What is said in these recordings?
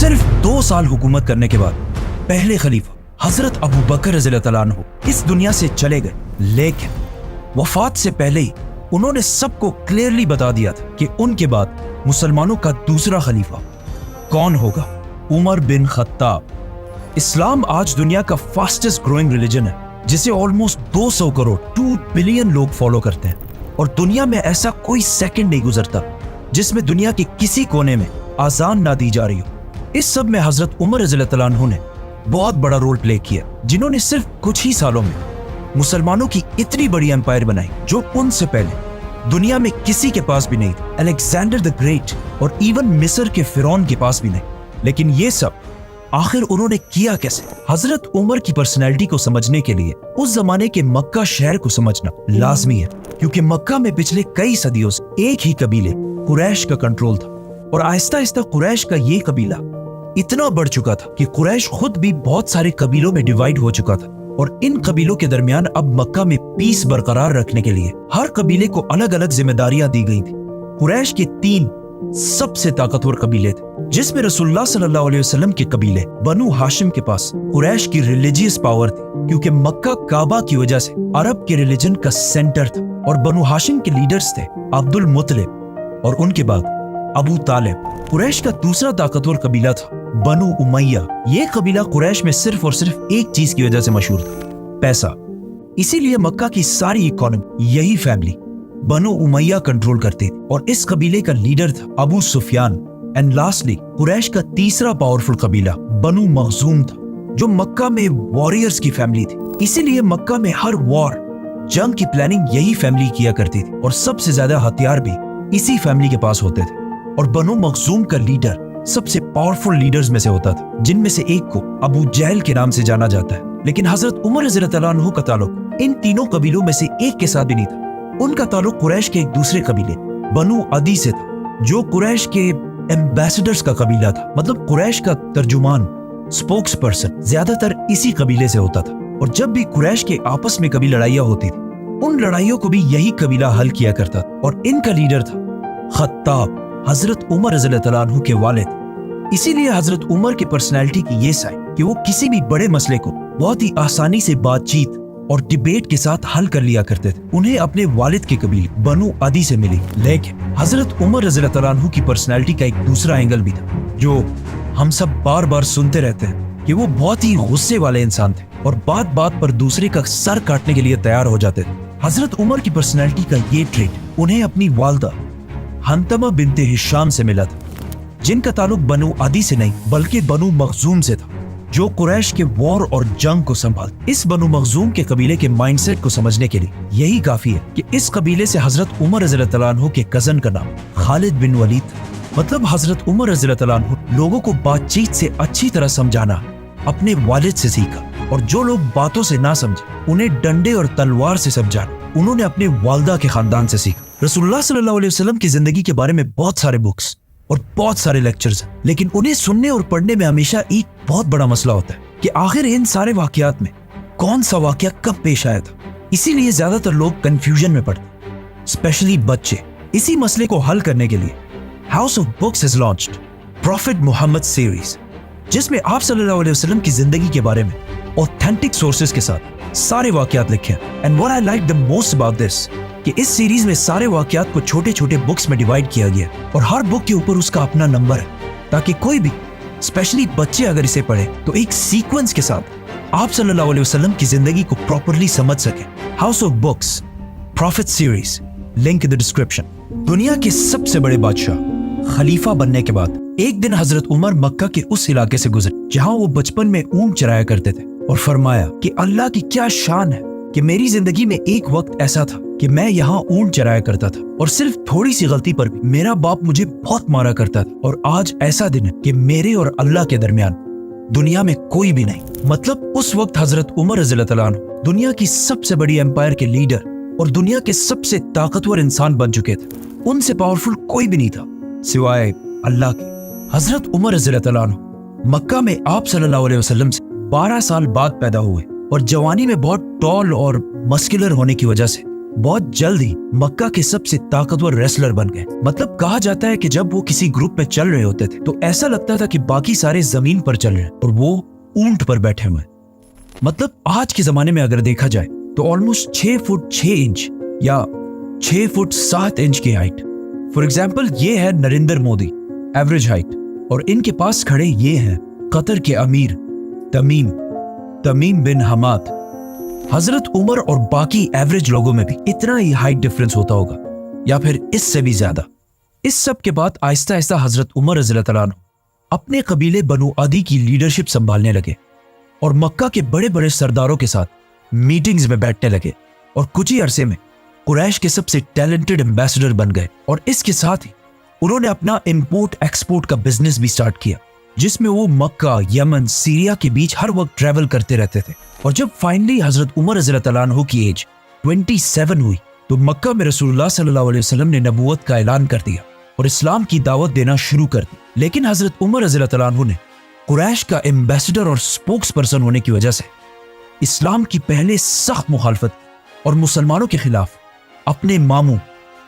सिर्फ 2 साल हुकूमत करने के बाद पहले खलीफा हजरत अबू बकर रज़ियल्लाहु तआला अन्हु इस दुनिया से चले गए, लेकिन वफात से पहले ही उन्होंने सबको क्लियरली बता दिया था कि उनके बाद मुसलमानों का दूसरा खलीफा कौन होगा, उमर बिन खत्ताब। इस्लाम आज दुनिया का फास्टेस्ट ग्रोइंग रिलीजन है, जिसे ऑलमोस्ट 200 करोड़ 2 बिलियन लोग फॉलो करते हैं, और दुनिया में ऐसा कोई सेकंड नहीं गुजरता जिसमें दुनिया के किसी कोने में आजान ना दी जा रही हो। इस सब में हजरत उमर रज़ियल्लाहु तआला अन्हु ने बहुत बड़ा रोल प्ले किया, जिन्होंने सिर्फ कुछ ही सालों में मुसलमानों की इतनी बड़ी एम्पायर बनाई जो उनसे पहले दुनिया में किसी के पास भी नहीं थी। अलेक्जेंडर द ग्रेट और इवन मिस्र के फिरौन के पास भी नहीं। लेकिन ये सब आखिर उन्होंने किया कैसे? हजरत उमर की पर्सनैलिटी को समझने के लिए उस जमाने के मक्का शहर को समझना लाजमी है, क्योंकि मक्का में पिछले कई सदियों से एक ही कबीले कुरैश का कंट्रोल था, और आहिस्ता आहिस्ता कुरैश का ये कबीला इतना बढ़ चुका था कि कुरैश खुद भी बहुत सारे कबीलों में डिवाइड हो चुका था, और इन कबीलों के दरमियान अब मक्का में पीस बरकरार रखने के लिए हर कबीले को अलग अलग जिम्मेदारियां दी गई थी। कुरैश के 3 सबसे ताकतवर कबीले थे, जिसमें रसूलुल्लाह सल्लल्लाहु अलैहि वसल्लम के कबीले बनु हाशिम के पास कुरैश की रिलीजियस पावर थी, क्योंकि मक्का काबा की वजह से अरब के रिलीजन का सेंटर था, और बनु हाशिम के लीडर्स थे अब्दुल मुत्तलिब और उनके बाद अबू तालिब। कुरैश का दूसरा ताकतवर कबीला था बनु उमैया। ये कबीला कुरैश में सिर्फ और सिर्फ एक चीज की वजह से मशहूर था, पैसा। इसीलिए मक्का की सारी इकोनॉमी यही फैमिली बनु उमैया कंट्रोल करती थी, और इस कबीले का लीडर था अबू सुफियान। एंड लास्टली कुरैश का तीसरा पावरफुल कबीला बनु मखजूम था, जो मक्का में वॉरियर्स की फैमिली थी। इसीलिए मक्का में हर वॉर जंग की प्लानिंग यही फैमिली किया करती थी, और सबसे ज्यादा हथियार भी इसी फैमिली के पास होते थे। और बनु मखजूम का लीडर सबसे पावरफुल लीडर्स में से होता था, जिनमें से एक को अबू जहल के नाम से जाना जाता है। लेकिन हजरत उमर रज़ियल्लाहु तआला अन्हु का ताल्लुक इन तीनों कबीलों में से एक के साथ भी नहीं था। उनका ताल्लुक कुरैश के एक दूसरे कबीले बनु अदी से था, जो कुरैश के एम्बेसडर्स का कबीला था। मतलब कुरैश का तर्जुमान, स्पोक्स पर्सन ज्यादातर इसी कबीले से होता था, और जब भी कुरैश के आपस में कभी लड़ाइयाँ होती थी, उन लड़ाइयों को भी यही कबीला हल किया करता था। और इनका लीडर था खत्ताब, हजरत उमर रज़ियल्लाहु तआला अन्हु के वालिद। इसीलिए हजरत उमर की पर्सनैलिटी की ये साइड कि वो किसी भी बड़े मसले को बहुत ही आसानी से बातचीत और डिबेट के साथ हल कर लिया करते थे। उन्हें अपने वालिद के कबीले बनु अदी से मिली। लेकिन हजरत उमर रज़ियल्लाहु तआला अन्हु की पर्सनैलिटी का एक दूसरा एंगल भी था, जो हम सब बार बार सुनते रहते हैं कि वो बहुत ही गुस्से वाले इंसान थे, और बात बात पर दूसरे का सर काटने के लिए तैयार हो जाते थे। हजरत उमर की पर्सनैलिटी का ये ट्रेट उन्हें अपनी वालदा हंतमा बिनते हिशाम से मिला था, जिनका ताल्लुक बनु अदी से नहीं बल्कि बनु मखजूम से था, जो कुरैश के वॉर और जंग को संभाल। इस बनु मखजूम के कबीले के माइंडसेट को समझने के लिए यही काफी है कि इस कबीले से हजरत उमर रज़ियल्लाहु तआला अन्हु के कजन का नाम खालिद बिन वलीद था। मतलब हजरत उमर रज़ियल्लाहु तआला अन्हु लोगों को बातचीत से अच्छी तरह समझाना अपने वालिद से सीखा, और जो लोग बातों से ना समझे उन्हें डंडे और तलवार से समझाना उन्होंने अपने वालदा के खानदान से सीखा। रसूलुल्लाह सल्लल्लाहु अलैहि वसल्लम की जिंदगी के बारे में बहुत सारे बुक्स और बहुत सारे लेक्चर्स हैं, लेकिन उन्हें सुनने और पढ़ने में हमेशा एक बहुत बड़ा मसला होता है कि आखिर इन सारे वाकयात में कौन सा वाकया कब पेश आया था। इसीलिए ज्यादातर लोग कंफ्यूजन में पड़ते, स्पेशली बच्चे। इसी मसले को हल करने के लिए House of Books has launched prophet Mohammad series, जिसमें आप सल्लल्लाहु अलैहि वसल्लम की जिंदगी के बारे में ऑथेंटिक सोर्सेज के साथ सारे वाकयात लिखे हैं। And what I like the most about this कि इस सीरीज में सारे वाकयात को छोटे छोटे बुक्स में डिवाइड किया गया, और हर बुक के ऊपर उसका अपना नंबर है, ताकि कोई भी स्पेशली बच्चे अगर इसे पढ़े तो एक सीक्वेंस के साथ आप सल्लल्लाहु अलैहि वसल्लम की जिंदगी को प्रॉपरली समझ सके। House of books profit series, link in the description. दुनिया के सबसे बड़े बादशाह खलीफा बनने के बाद एक दिन हजरत उमर मक्का के उस इलाके से गुजरे जहां वो बचपन में ऊंट चराया करते थे, और फरमाया कि अल्लाह की क्या शान है कि मेरी जिंदगी में एक वक्त ऐसा था कि मैं यहाँ ऊंट चराया करता था, और सिर्फ थोड़ी सी गलती पर भी मेरा बाप मुझे बहुत मारा करता था, और आज ऐसा दिन है कि मेरे और अल्लाह के दरमियान दुनिया में कोई भी नहीं। मतलब उस वक्त हजरत उमर रज़ियल्लाहु तआला अन्हु दुनिया की सबसे बड़ी एम्पायर के लीडर और दुनिया के सबसे ताकतवर इंसान बन चुके थे। उनसे पावरफुल कोई भी नहीं था सिवाय अल्लाह के। हजरत उमर रज़ियल्लाहु तआला अन्हु मक्का में आप सल्लल्लाहु अलैहि वसल्लम से 12 साल बाद पैदा हुए, और जवानी में बहुत टॉल और मस्कुलर होने की वजह से बहुत जल्द ही मक्का के सबसे ताकतवर रेसलर बन गए। मतलब कहा जाता है कि जब वो किसी ग्रुप में चल रहे होते थे तो ऐसा लगता था कि बाकी सारे जमीन पर चल रहे हैं और वो ऊंट पर बैठे हुए। मतलब आज के जमाने में अगर देखा जाए तो ऑलमोस्ट 6 फुट 6 इंच या 6 फुट 7 इंच की हाइट। फॉर एग्जाम्पल ये है नरेंद्र मोदी, एवरेज हाइट, और इनके पास खड़े ये हैं कतर के अमीर तमीम बिन हमाद। हजरत उमर और बाकी एवरेज लोगों में भी इतना ही हाइट डिफरेंस होता होगा या फिर इससे भी ज्यादा। इस सब के बाद आहिस्ता आहिस्ता हजरत उमर रज़ियल्लाहु तआला अन्हु अपने कबीले बनु अदी की लीडरशिप संभालने लगे और मक्का के बड़े बड़े सरदारों के साथ मीटिंग्स में बैठने लगे और कुछ ही अरसे में कुरैश के सबसे टैलेंटेड एम्बेसडर बन गए। और इसके साथ ही उन्होंने अपना इंपोर्ट एक्सपोर्ट का बिजनेस भी स्टार्ट किया, जिसमें वो मक्का, यमन, सीरिया के बीच हर वक्त ट्रैवल करते रहते थे। और जब फाइनली हजरत उमर रज़ियल्लाहु तआला अन्हु की एज 27 हुई तो मक्का में रसूलुल्लाह सल्लल्लाहु अलैहि वसल्लम ने नबूवत का ऐलान कर दिया और इस्लाम की दावत देना शुरू कर दी। लेकिन हजरत उमर रज़ियल्लाहु तआला अन्हु ने कुरैश का एम्बेसडर और स्पोक्स पर्सन होने की वजह से इस्लाम की पहले सख्त मुखालफत और मुसलमानों के खिलाफ अपने मामू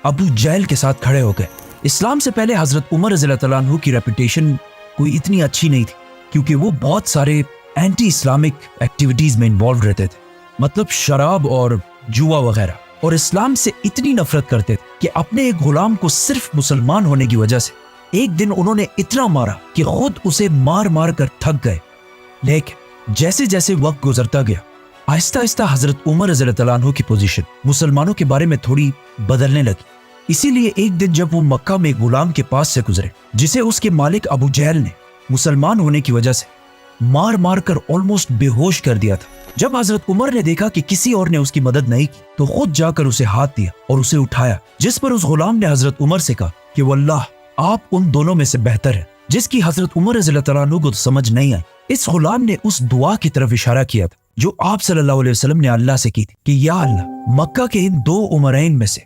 अबू जहल के साथ खड़े हो गए। इस्लाम से पहले हजरत उमर रज़ियल्लाहु तआला अन्हु की रेपुटेशन कोई इतनी अच्छी नहीं थी, क्योंकि वो बहुत सारे एंटी इस्लामिक एक्टिविटीज में इन्वॉल्व रहते थे, मतलब शराब और जुआ वगैरह, और इस्लाम से इतनी नफरत करते थे कि अपने एक गुलाम को सिर्फ मुसलमान होने की वजह से एक दिन उन्होंने इतना मारा कि खुद उसे मार मार कर थक गए। लेकिन जैसे जैसे वक्त गुजरता गया आहिस्ता आहिस्ता हजरत उमर रज़ियल्लाहु तआला अन्हु की पोजीशन मुसलमानों के बारे में थोड़ी बदलने लगी। इसीलिए एक दिन जब वो मक्का में गुलाम के पास से गुजरे जिसे उसके मालिक अबू जहल ने मुसलमान होने की वजह से मार मार कर ऑलमोस्ट बेहोश कर दिया था, जब हजरत उमर ने देखा कि किसी और ने उसकी मदद नहीं की तो खुद जाकर उसे हाथ दिया और उसे उठाया, जिस पर उस गुलाम ने हजरत उमर से कहा कि वल्लाह आप उन दोनों में से बेहतर है, जिसकी हजरत उमर रज़ियल्लाहु तआला अन्हु को तो समझ नहीं आई। इस गुलाम ने उस दुआ की तरफ इशारा किया था जो आप सल्लल्लाहु अलैहि वसल्लम ने अल्लाह से की थी कि या अल्लाह मक्का के इन 2 उमरैन में से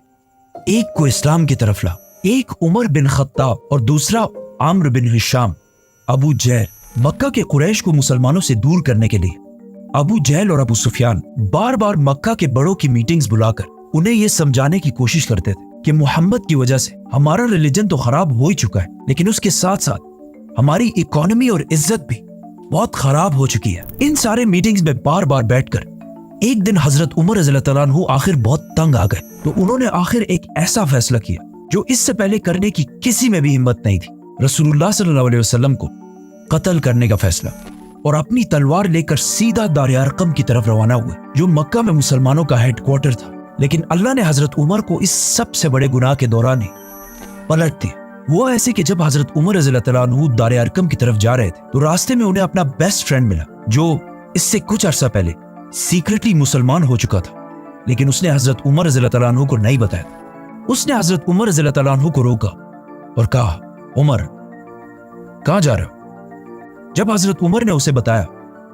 एक को इस्लाम की तरफ ला, एक उमर बिन खत्ताब और दूसरा आम्र बिन हिशाम। अबू जहल मक्का के कुरैश को मुसलमानों से दूर करने के लिए अबू जहल और अबू सुफियान बार बार मक्का के बड़ों की मीटिंग्स बुलाकर उन्हें ये समझाने की कोशिश करते थे कि मोहम्मद की वजह से हमारा रिलीजन तो खराब हो ही चुका है, लेकिन उसके साथ साथ हमारी इकोनॉमी और इज्जत भी बहुत खराब हो चुकी है। इन सारे मीटिंग्स में बार बार बैठकर एक दिन हजरत उमर रज़ियल्लाहु तआला अन्हु आखिर बहुत तंग आ गए, तो उन्होंने आखिर एक ऐसा फैसला किया जो इससे पहले करने की किसी में भी हिम्मत नहीं थी, रसूलुल्लाह सल्लल्लाहु अलैहि वसल्लम को कत्ल करने का फैसला, और अपनी तलवार लेकर सीधा दार अरकम की तरफ रवाना हुए जो मक्का में मुसलमानों का हेडक्वार्टर था। लेकिन अल्लाह ने हजरत उमर को इस सबसे बड़े गुनाह के दौरान ही पलट दिया। वो ऐसे कि जब हजरत उमर रज़ियल्लाहु तआला अन्हु दार अरकम की तरफ जा रहे थे तो रास्ते में उन्हें अपना बेस्ट फ्रेंड मिला जो इससे कुछ अरसा पहले सीक्रेटली मुसलमान हो चुका था, लेकिन उसने हजरत उमर रज़ियल्लाहु तआला अन्हु को नहीं बताया। उसने हजरत उमर रज़ियल्लाहु तआला अन्हु को रोका और कहा, उमर कहाँ जा रहे हो? जब हजरत उमर ने उसे बताया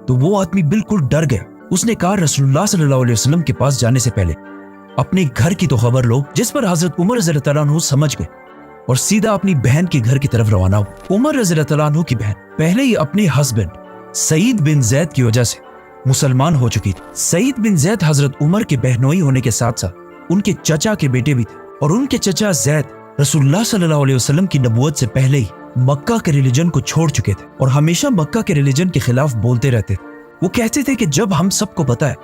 तो वो आदमी बिल्कुल डर गया। उसने कहा, रसूलुल्लाह सल्लल्लाहु अलैहि वसल्लम के पास जाने से पहले अपने घर की तो खबर लो, जिस पर हजरत उमर रज़ियल्लाहु तआला अन्हु समझ गए और सीधा अपनी बहन के घर की तरफ रवाना हुआ। उमर रज़ियल्लाहु तआला अन्हु की बहन पहले ही अपने हस्बैंड सईद बिन जैद की वजह से मुसलमान हो चुकी थी। सईद बिन जैद हजरत उमर के बहनोई होने के साथ साथ उनके चचा के बेटे भी थे, और उनके चचा जैद रसूलुल्लाह सल्लल्लाहु अलैहि वसल्लम की नबूवत से पहले ही मक्का के रिलीजन को छोड़ चुके थे और हमेशा मक्का के रिलीजन के खिलाफ बोलते रहते थे। वो कहते थे कि जब हम सबको पता है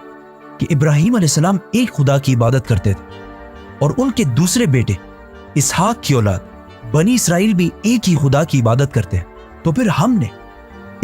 कि इब्राहिम अलैहिस्सलाम एक खुदा की इबादत करते थे और उनके दूसरे बेटे इसहाक की औलाद बनी इसराइल भी एक ही खुदा की इबादत करते हैं, तो फिर हमने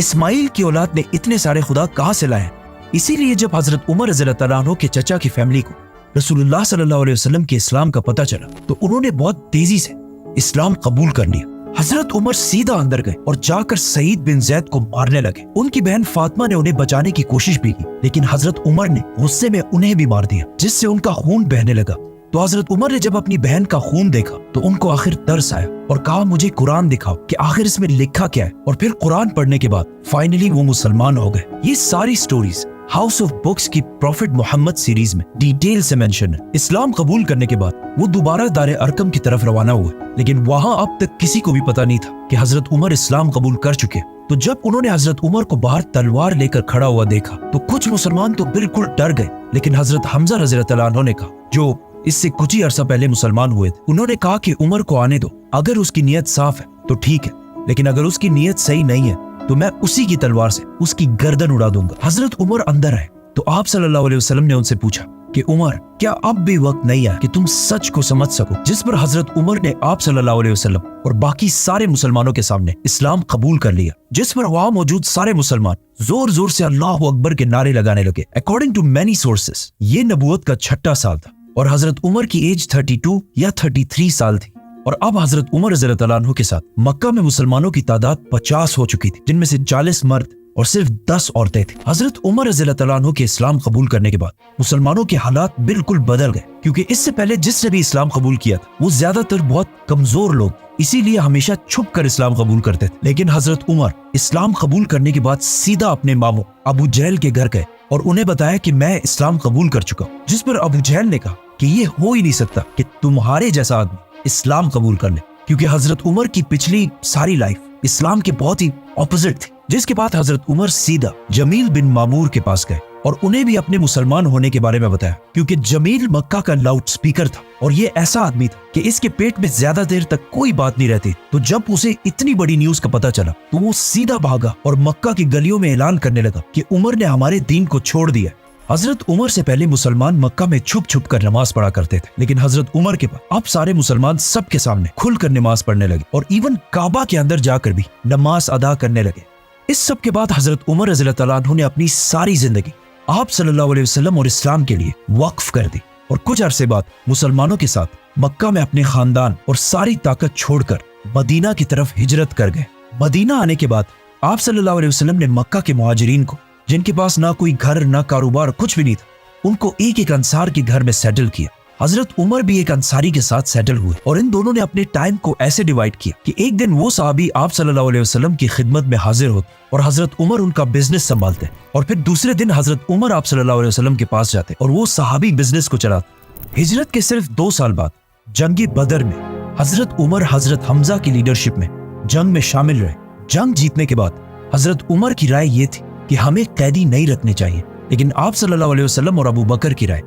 इस्माइल की औलाद ने इतने सारे खुदा कहां से लाए? इसीलिए जब हजरत उमर रज़ियल्लाहु तआला अन्हु के चचा की फैमिली को रसूलुल्लाह सल्लल्लाहु अलैहि वसल्लम के इस्लाम का पता चला तो उन्होंने बहुत तेजी से इस्लाम कबूल कर लिया। हजरत उमर सीधा अंदर गए और जाकर सईद बिन जैद को मारने लगे। उनकी बहन फातिमा ने उन्हें बचाने की कोशिश भी की, लेकिन हजरत उमर ने गुस्से में उन्हें भी मार दिया, जिससे उनका खून बहने लगा। तो हजरत उमर ने जब अपनी बहन का खून देखा तो उनको आखिर तरस आया और कहा, मुझे कुरान दिखाओ कि आखिर इसमें लिखा क्या है। और फिर कुरान पढ़ने के बाद फाइनली वो मुसलमान हो गए। ये सारी स्टोरीज हाउस ऑफ बुक्स की प्रॉफिट मोहम्मद सीरीज में डिटेल से मेंशन है। इस्लाम कबूल करने के बाद वो दोबारा दार अरकम की तरफ रवाना हुए, लेकिन वहां अब तक किसी को भी पता नहीं था कि हजरत उमर इस्लाम कबूल कर चुके। तो जब उन्होंने हजरत उमर को बाहर तलवार लेकर खड़ा हुआ देखा तो कुछ मुसलमान तो बिल्कुल डर गए, लेकिन हजरत हमजा रज़ियल्लाहु तआला अन्हु ने कहा, जो اس سے کچھ ہی عرصہ پہلے مسلمان ہوئے تھے. انہوں نے کہا کہ عمر کو آنے دو, اگر اس کی نیت صاف ہے تو ٹھیک ہے, لیکن اگر اس کی نیت صحیح نہیں ہے تو میں اسی کی تلوار سے اس کی گردن اڑا دوں گا. حضرت عمر اندر آئے تو آپ صلی اللہ علیہ وسلم نے ان سے پوچھا کہ عمر, کیا اب بھی وقت نہیں آیا کہ تم سچ کو سمجھ سکو؟ جس پر حضرت عمر نے آپ صلی اللہ علیہ وسلم اور باقی سارے مسلمانوں کے سامنے اسلام قبول کر لیا, جس پر وہاں موجود سارے مسلمان زور زور سے اللہ اکبر کے نعرے لگانے لگے. اکارڈنگ ٹو مینی سورسز یہ نبوت کا 6واں سال تھا اور حضرت عمر کی ایج 32 یا 33 سال تھی. اور اب حضرت عمر رضی اللہ عنہ کے ساتھ مکہ میں مسلمانوں کی تعداد 50 ہو چکی تھی, جن میں سے 40 مرد اور صرف 10 عورتیں تھیں. حضرت عمر رضی اللہ عنہ کے اسلام قبول کرنے کے بعد مسلمانوں کے حالات بالکل بدل گئے, کیونکہ اس سے پہلے جس نے بھی اسلام قبول کیا تھا وہ زیادہ تر بہت کمزور لوگ, اسی لیے ہمیشہ چھپ کر اسلام قبول کرتے تھے. لیکن حضرت عمر اسلام قبول کرنے کے بعد سیدھا اپنے ماموں ابو جہل کے گھر گئے اور انہیں بتایا کہ میں اسلام قبول کر چکا ہوں, جس پر ابو جہل نے کہا کہ یہ ہو ہی نہیں سکتا کہ تمہارے جیسا آدمی اسلام قبول کر لے, کیونکہ حضرت عمر کی پچھلی ساری لائف اسلام کے بہت ہی اپوزٹ تھی. جس کے بعد حضرت عمر سیدھا جمیل بن مامور کے پاس گئے اور انہیں بھی اپنے مسلمان ہونے کے بارے میں بتایا, کیونکہ جمیل مکہ کا لاؤڈ سپیکر تھا اور یہ ایسا آدمی تھا کہ اس کے پیٹ میں زیادہ دیر تک کوئی بات نہیں رہتی. تو جب اسے اتنی بڑی نیوز کا پتہ چلا تو وہ سیدھا بھاگا اور مکہ کی گلیوں میں اعلان کرنے لگا کہ عمر نے ہمارے دین کو چھوڑ دیا. حضرت عمر سے پہلے مسلمان مکہ میں چھپ چھپ کر نماز پڑھا کرتے تھے, لیکن حضرت عمر کے بعد اب سارے مسلمان سب کے سامنے کھل کر نماز پڑھنے لگے اور ایون کعبہ کے اندر جا کر بھی نماز ادا کرنے لگے. اس سب کے بعد حضرت عمر رضی اللہ عنہ نے اپنی ساری زندگی آپ صلی اللہ علیہ وسلم اور اسلام کے لیے وقف کر دی اور کچھ عرصے بعد مسلمانوں کے ساتھ مکہ میں اپنے خاندان اور ساری طاقت چھوڑ کر مدینہ کی طرف ہجرت کر گئے. مدینہ آنے کے بعد آپ صلی اللہ علیہ وسلم نے مکہ کے مہاجرین کو, جن کے پاس نہ کوئی گھر نہ کاروبار کچھ بھی نہیں تھا, ان کو ایک ایک انصار کے گھر میں سیٹل کیا. حضرت عمر بھی ایک انصاری کے ساتھ سیٹل ہوئے اور ان دونوں نے اپنے ٹائم کو ایسے ڈیوائیڈ کیا کہ ایک دن وہ صحابی آپ صلی اللہ علیہ وسلم کی خدمت میں حاضر ہوتے اور حضرت عمر ان کا بزنس سنبھالتے, اور پھر دوسرے دن حضرت عمر آپ صلی اللہ علیہ وسلم کے پاس جاتے اور وہ صحابی بزنس کو چلاتے. ہجرت کے صرف 2 سال بعد جنگ بدر میں حضرت عمر حضرت حمزہ کی لیڈرشپ میں جنگ میں شامل رہے. جنگ جیتنے کے بعد حضرت عمر کی رائے یہ تھی کہ ہمیں قیدی نہیں رکھنے چاہیے, لیکن آپ صلی اللہ علیہ وسلم اور ابو بکر کی رائے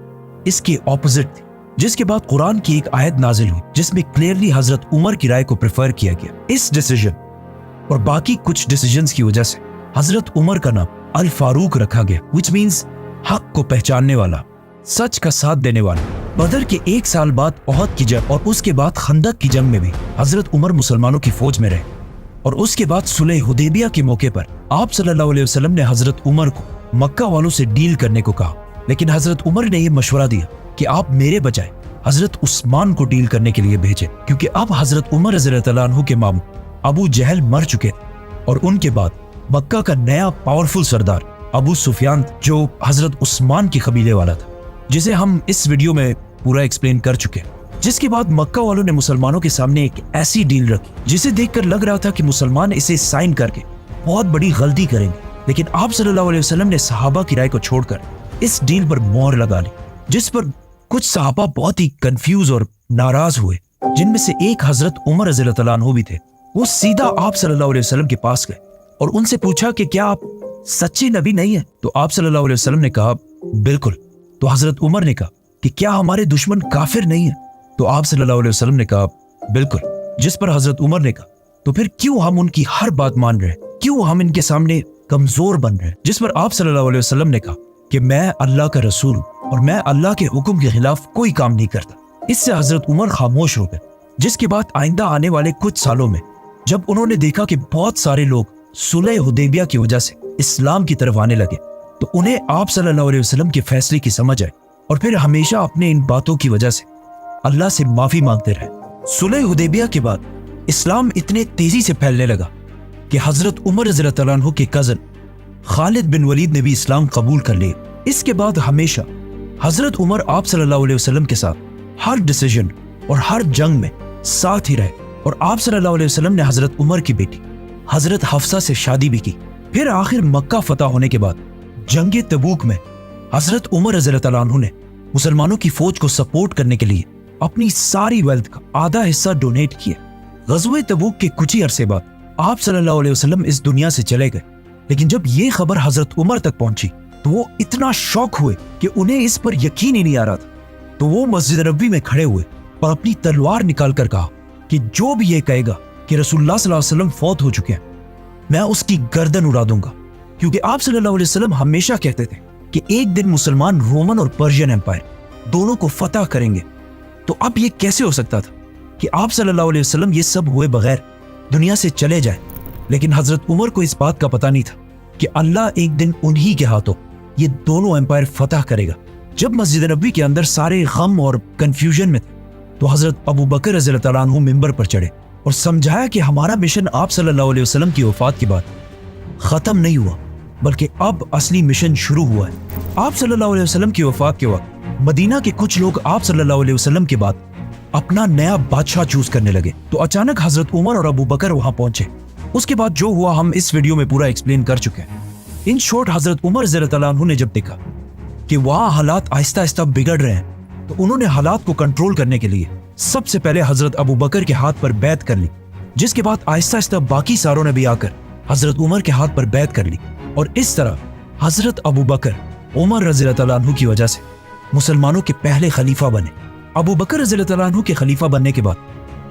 اس کے اپوزٹ تھی, جس کے بعد قرآن کی ایک آیت نازل ہوئی جس میں کلیئرلی حضرت عمر کی رائے کو پریفر کیا گیا. اس ڈیسیجن اور باقی کچھ ڈیسیجنز کی وجہ سے حضرت عمر کا نام الفاروق رکھا گیا, which means حق کو پہچاننے والا, سچ کا ساتھ دینے والا. بدر کے 1 سال بعد احد کی جنگ اور اس کے بعد خندق کی جنگ میں بھی حضرت عمر مسلمانوں کی فوج میں رہے, اور اس کے بعد صلح حدیبیہ کے موقع پر آپ صلی اللہ علیہ وسلم نے حضرت عمر کو مکہ والوں سے ڈیل کرنے کو کہا, لیکن حضرت عمر نے یہ مشورہ دیا کہ آپ میرے بجائے حضرت عثمان کو ڈیل کرنے کے لیے بھیجے, کیونکہ اب حضرت عمر رضی اللہ عنہ کے ماموں ابو جہل مر چکے تھے اور ان کے بعد مکہ کا نیا پاورفل سردار ابو سفیان جو حضرت عثمان کی قبیلے والا تھا, جسے ہم اس ویڈیو میں پورا ایکسپلین کر چکے. جس کے بعد مکہ والوں نے مسلمانوں کے سامنے ایک ایسی ڈیل رکھی جسے دیکھ کر لگ رہا تھا کہ مسلمان اسے سائن کر کے بہت بڑی غلطی کریں گے, لیکن آپ صلی اللہ علیہ وسلم نے صحابہ کی رائے کو چھوڑ کر اس ڈیل پر مہر لگا لی, جس پر کچھ صحابہ بہت ہی کنفیوز اور ناراض ہوئے, جن میں سے ایک حضرت عمر رضی اللہ عنہ بھی تھے. وہ سیدھا آپ صلی اللہ علیہ وسلم کے پاس گئے اور ان سے پوچھا کہ کیا آپ سچے نبی نہیں ہیں؟ تو آپ صلی اللہ علیہ وسلم نے کہا بالکل. تو حضرت عمر نے کہا کہ کیا ہمارے دشمن کافر نہیں ہیں؟ تو آپ صلی اللہ علیہ وسلم نے کہا بالکل. جس پر حضرت عمر نے کہا تو پھر کیوں ہم ان کی ہر بات مان رہے, کیوں ہم ان کے سامنے کمزور بن رہے؟ جس پر آپ صلی اللہ علیہ وسلم نے کہا کہ میں اللہ کا رسول ہوں اور میں اللہ کے حکم کے خلاف کوئی کام نہیں کرتا. اس سے حضرت عمر خاموش ہو گئے, جس کے بعد آئندہ آنے والے کچھ سالوں میں جب انہوں نے دیکھا کہ بہت سارے لوگ صلح حدیبیہ کی وجہ سے اسلام کی طرف آنے لگے تو انہیں آپ صلی اللہ علیہ وسلم کے فیصلے کی سمجھ آئی اور پھر ہمیشہ اپنے ان باتوں کی وجہ سے اللہ سے معافی مانگتے رہے. صلح حدیبیہ کے بعد اسلام اتنے تیزی سے پھیلنے لگا کہ حضرت عمر رضی اللہ عنہ کے کزن خالد بن ولید نے بھی اسلام قبول کر لیا. اس کے بعد ہمیشہ حضرت عمر آپ صلی اللہ علیہ وسلم کے ساتھ ہر ڈیسیجن اور ہر جنگ میں ساتھ ہی رہے, اور آپ صلی اللہ علیہ وسلم نے حضرت عمر کی بیٹی حضرت حفصہ سے شادی بھی کی. پھر آخر مکہ فتح ہونے کے بعد جنگ تبوک میں حضرت عمر رضی اللہ عنہ نے مسلمانوں کی فوج کو سپورٹ کرنے کے لیے اپنی ساری ویلتھ کا آدھا حصہ ڈونیٹ کیا. غزوہ تبوک کے کچھ ہی عرصے بعد آپ صلی اللہ علیہ وسلم اس دنیا سے چلے گئے, لیکن جب یہ خبر حضرت عمر تک پہنچی تو وہ اتنا شوق ہوئے کہ انہیں اس پر یقین ہی نہیں آ رہا تھا. तो वो मस्जिद नबवी में खड़े हुए और अपनी तलवार निकाल कर कहा कि जो भी ये कहेगा कि रसूलुल्लाह सल्लल्लाहु अलैहि वसल्लम फौत हो चुके हैं, मैं उसकी गर्दन उड़ा दूंगा। क्योंकि आप सल्लल्लाहु अलैहि वसल्लम हमेशा कहते थे कि एक दिन मुसलमान रोमन और पर्शियन एम्पायर दोनों को फतह करेंगे। तो अब ये कैसे हो सकता था कि आप सल्लल्लाहु अलैहि वसल्लम ये सब हुए बगैर दुनिया से चले जाए? लेकिन हजरत उमर को इस बात का पता नहीं था कि अल्लाह एक दिन उन्हीं के हाथों ये दोनों एम्पायर फतह करेगा। जब मस्जिद नबवी के अंदर सारे गम और कंफ्यूजन में थे तो हजरत अबू बकर रज़ियल्लाहु तआला अन्हु मिंबर पर चढ़े और समझाया कि हमारा मिशन आप सल्लल्लाहु अलैहि वसल्लम की वफात के बाद खत्म नहीं हुआ, बल्कि अब असली मिशन शुरू हुआ है। आप सल्लल्लाहु अलैहि वसल्लम की वफात के वक्त मदीना के कुछ लोग आप सल्लल्लाहु अलैहि वसल्लम के बाद अपना नया बादशाह चूज करने लगे। तो अचानक हजरत उमर और अबू बकर वहां पहुंचे। उसके बाद जो हुआ हम इस वीडियो में पूरा एक्सप्लेन कर चुके हैं। इन शॉर्ट हजरत उमर रज़ियल्लाहु तआला अन्हु ने जब देखा कि वहां हालात आहिस्ता आहिस्ता बिगड़ रहे हैं, तो उन्होंने हालात को कंट्रोल करने के लिए सबसे पहले हजरत अबू बकर के हाथ पर बैत कर ली, जिसके बाद आहिस्ता आहिस्ता बाकी सारों ने भी आकर हजरत उमर के हाथ पर बैत कर ली। और इस तरह हजरत अबू बकर उमर रज़ियल्लाहु तआला अन्हु की वजह से मुसलमानों के पहले खलीफा बने। अबू बकर रज़ियल्लाहु तआला अन्हु के खलीफा बनने के बाद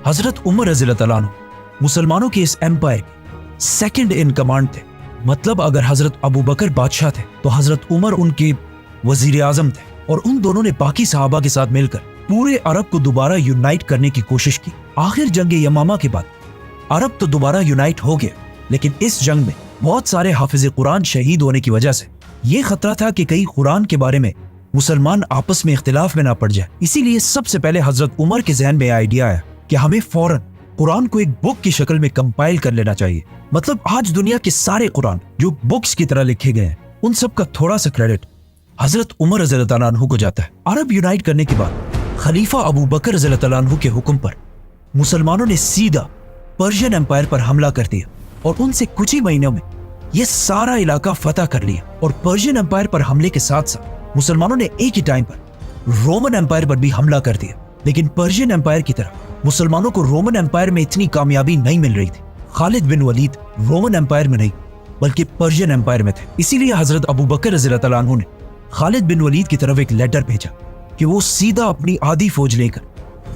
हजरत उमर रज़ियल्लाहु तआला अन्हु मुसलमानों के इस एम्पायर के सेकंड इन कमांड थे। मतलब अगर हजरत अबू बकर बादशाह थे तो हजरत उमर उनके वजीर आजम थे, और उन दोनों ने बाकी सहाबा के साथ मिलकर पूरे अरब को दोबारा यूनाइट करने की कोशिश की। आखिर जंग यमामा के बाद अरब तो दोबारा यूनाइट हो गया, लेकिन इस जंग में बहुत सारे हाफिज कुरान शहीद होने की वजह से ये खतरा था कि कहीं कुरान के बारे में मुसलमान आपस में इख्तिलाफ में ना पड़ जाए। इसीलिए सबसे पहले हजरत उमर के जहन में आइडिया आया कि हमें फौरन कुरान को एक बुक की शक्ल में कंपाइल कर लेना चाहिए। मतलब आज दुनिया के सारे कुरान जो बुक्स की तरह लिखे गए हैं, उन सब का थोड़ा सा क्रेडिट हजरत उमर रज़ियल्लाहु तआला अन्हु को जाता है। अरब यूनाइट करने के बाद खलीफा अबू बकर रज़ियल्लाहु तआला अन्हु के हुक्म पर मुसलमानों ने सीधा पर्शियन एम्पायर पर हमला कर दिया और उनसे कुछ ही महीनों में यह सारा इलाका फतह कर लिया। और पर्शियन एम्पायर पर हमले के साथ साथ मुसलमानों ने एक ही टाइम पर रोमन एम्पायर पर भी हमला कर दिया। लेकिन पर्शियन एम्पायर की तरह मुसलमानों को रोमन एम्पायर में इतनी कामयाबी नहीं मिल रही थी। खालिद बिन वलीद रोमन एम्पायर में नहीं बल्कि पर्शियन एम्पायर में थे। इसीलिए हजरत अबू बकर रज़ियल्लाहु तआला अन्हु ने खालिद बिन वलीद की तरफ एक लेटर भेजा कि वो सीधा अपनी आधी फौज लेकर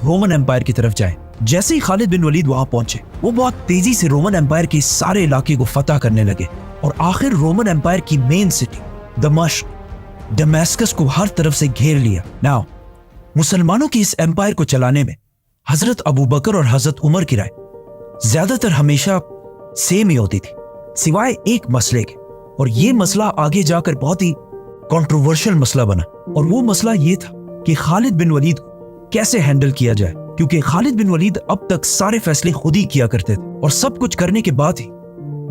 रोमन एम्पायर की तरफ जाएं। जैसे ही खालिद बिन वलीद वहां पहुंचे, वो बहुत तेजी से रोमन एम्पायर के सारे इलाके को फतह करने लगे और आखिर रोमन एम्पायर की मेन सिटी दमिश्क दमेस्कस को हर तरफ से घेर लिया। नाउ मुसलमानों के इस एम्पायर को चलाने में हजरत अबू बकर और हजरत उमर की राय ज्यादातर हमेशा सेम ही होती थी, सिवाय एक मसले के। और ये मसला आगे जाकर बहुत ही कंट्रोवर्शियल मसला बना, और वो मसला ये था कि खालिद बिन वलीद को कैसे हैंडल किया जाए। क्योंकि खालिद बिन वलीद अब तक सारे फैसले खुद ही किया करते थे और सब कुछ करने के बाद ही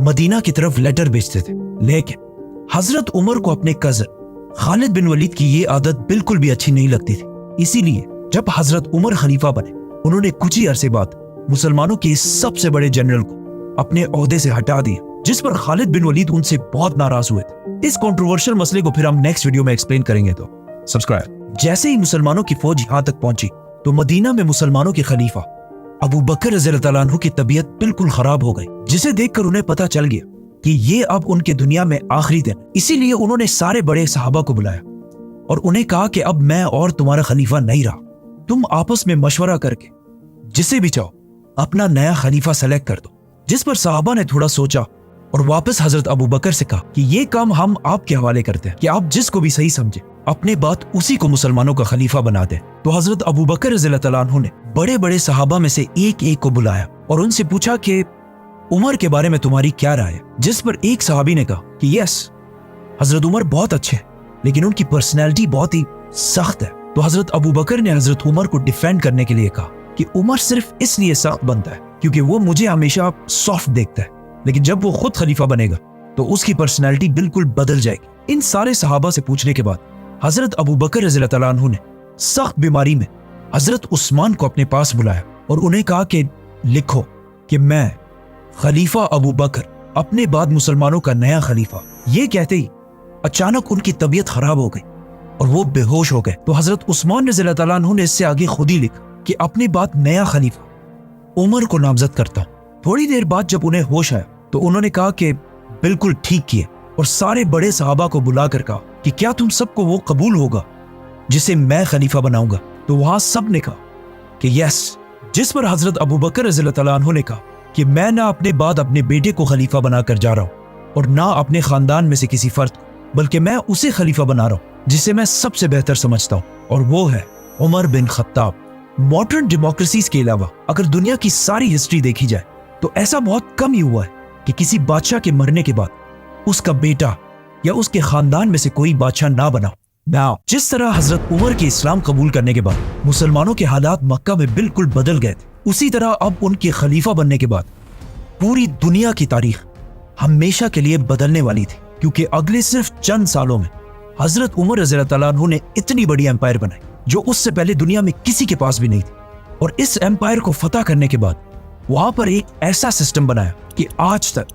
मदीना की तरफ लेटर भेजते थे। लेकिन हजरत उमर को अपने कजन खालिद बिन वलीद की ये आदत बिल्कुल भी अच्छी नहीं लगती थी। इसीलिए जब हजरत उमर खलीफा बने, उन्होंने कुछ ही अरसे बाद मुसलमानों के इस सबसे बड़े जनरल को अपने ओहदे से हटा दिया, जिस पर खालिद बिन वलीद उनसे बहुत नाराज हुए थे। इस कंट्रोवर्शियल मसले को फिर हम नेक्स्ट वीडियो में एक्सप्लेन करेंगे, तो सब्सक्राइब। जैसे ही मुसलमानों की फौज यहाँ तक पहुंची तो मदीना में मुसलमानों के खलीफा अबू बकर रज़ियल्लाहु तआला अन्हु की तबीयत बिल्कुल खराब हो गई, जिसे देखकर उन्हें पता चल गया कि ये अब उनके दुनिया में आखिरी दिन। इसीलिए उन्होंने सारे बड़े सहाबा को बुलाया और उन्हें कहा कि अब मैं और तुम्हारा खलीफा नहीं रहा, तुम आपस में मशवरा करके जिसे भी चाहो अपना नया खलीफा सेलेक्ट कर दो। जिस पर सहाबा ने थोड़ा सोचा और वापस हजरत अबू बकर से कहा कि ये काम हम आपके हवाले करते हैं, कि आप जिसको भी सही समझे अपने बात उसी को मुसलमानों का खलीफा बना दे। तो हजरत अबू बकर रज़ियल्लाहु तआला अन्हु ने बड़े बड़े सहाबा में से एक एक को बुलाया और उनसे पूछा कि उमर के बारे में तुम्हारी क्या राय है। जिस पर एक सहाबी ने कहा कि यस, हजरत उमर बहुत अच्छे हैं, लेकिन उनकी पर्सनैलिटी बहुत ही सख्त है। तो हजरत अबू बकर ने हजरत उमर को डिफेंड करने के लिए कहा कि उमर सिर्फ इसलिए सख्त बनता है क्योंकि वो मुझे हमेशा सॉफ्ट देखता है, लेकिन जब वो खुद खलीफा बनेगा तो उसकी पर्सनैलिटी बिल्कुल बदल जाएगी। इन सारे सहाबा से पूछने के बाद हजरत अबू बकर रज़ियल्लाहु तआला अन्हु ने सख्त बीमारी में हजरत उस्मान को अपने पास बुलाया और उन्हें कहा कि लिखो कि मैं खलीफा अबू बकर, अपने बाद मुसलमानों का नया खलीफा। ये कहते ही अचानक उनकी तबीयत खराब हो गई और वो बेहोश हो गए। तो हजरत उस्मान रज़ियल्लाहु तआला अन्हु ने इससे आगे खुद ही लिखा कि अपने बाद नया खलीफा उमर को नामजद करता हूं। थोड़ी देर बाद जब उन्हें होश आया तो उन्होंने कहा कि बिल्कुल ठीक किए, और सारे बड़े सहाबा को बुलाकर कहा कि क्या तुम सबको वो कबूल होगा जिसे मैं खलीफा बनाऊंगा। तो वहां सब ने कहा कि यस, जिस पर हजरत अबू बकर रज़ियल्लाहु तआला अन्हु ने कहा कि मैं ना अपने बाद अपने बेटे को खलीफा बनाकर जा रहा हूं और ना अपने खानदान में से किसी फर्द को, बल्कि मैं उसे खलीफा बना रहा हूं जिसे मैं सबसे बेहतर समझता हूं, और वो है Umar bin Khattab. Modern democracies के अलावा अगर दुनिया की सारी हिस्ट्री देखी जाए तो ऐसा बहुत कम ही हुआ है कि किसी बादशाह के मरने के बाद उसका बेटा या उसके खानदान में से कोई बादशाह ना बना। नाउ जिस तरह हजरत उमर के इस्लाम कबूल करने के बाद मुसलमानों के हालात मक्का में बिल्कुल बदल गए थे, उसी तरह अब उनके खलीफा बनने के बाद पूरी दुनिया की तारीख हमेशा के लिए बदलने वाली थी, क्योंकि अगले सिर्फ चंद सालों में हजरत उमर रज़ियल्लाहु तआला अन्हु ने इतनी बड़ी एम्पायर बनाई जो उससे पहले दुनिया में किसी के पास भी नहीं थी। और इस एम्पायर को फतह करने के बाद वहां पर एक ऐसा सिस्टम बनाया कि आज तक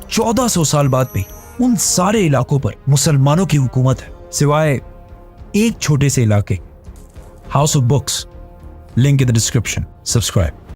1400 साल बाद भी उन सारे इलाकों पर मुसलमानों की हुकूमत है, सिवाय एक छोटे से इलाके, house of books. Link in the description. Subscribe.